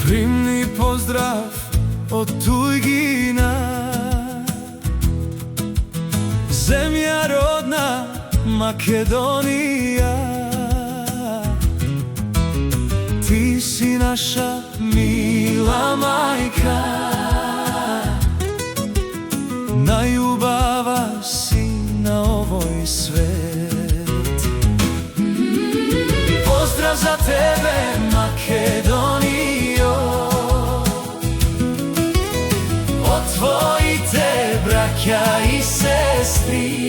Primni pozdrav od Tuljgina, zemlja rodna Makedonija. Ti si naša mila majka, najljubava si na ovoj svet. Pozdrav za tebe, Makedonijo, odvojite braća i sestri.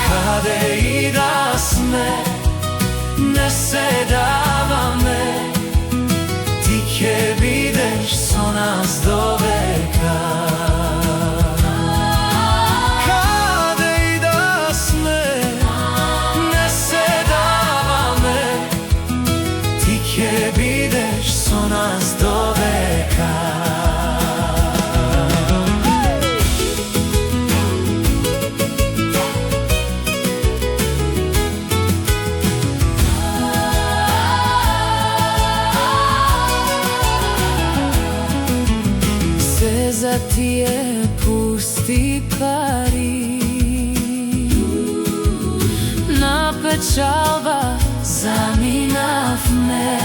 Kade i da sme, ne sedava me, ti će bideš so nas do veka. Kade i da sme, ne sedava me, ti će bideš so nas do veka. Za ti je pusti Pariz, na pečalba zaminav me,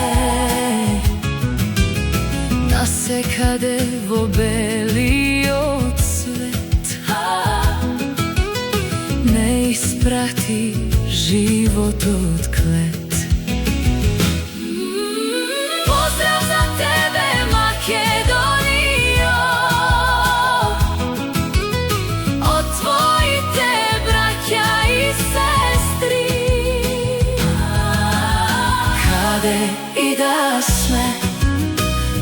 da se kade vobelio cvet, ne isprati život od klet. Pozdrav za tebe, Makedonijo, i da sme,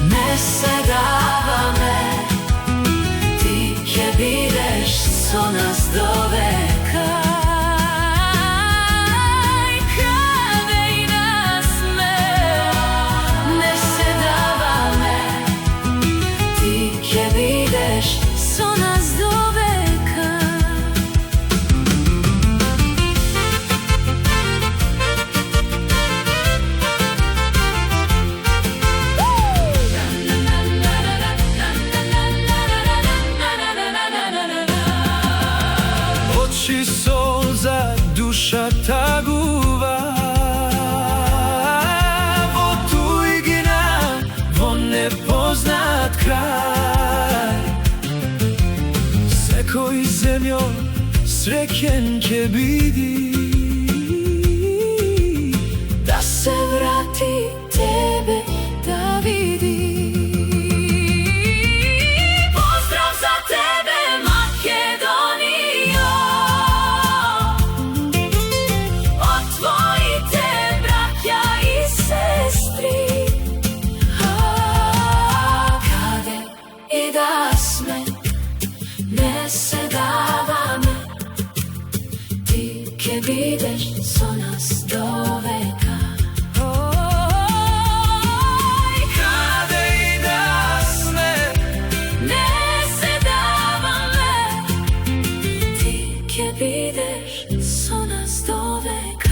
ne sedava me, ti će bideš so nas do veka. Kade i da sme, ne sedava me, ti će bideš so nas do veka. Oči solza, duša taguva, vo Tuljgina, vo nepoznat kraj. Sekoj zemljo, srećen će biti, da se vrati tebe da vidi. Ne sedava me, ti će bideš so nas do veka. Kade i da sme, ne sedava me, ti će bideš so nas do veka.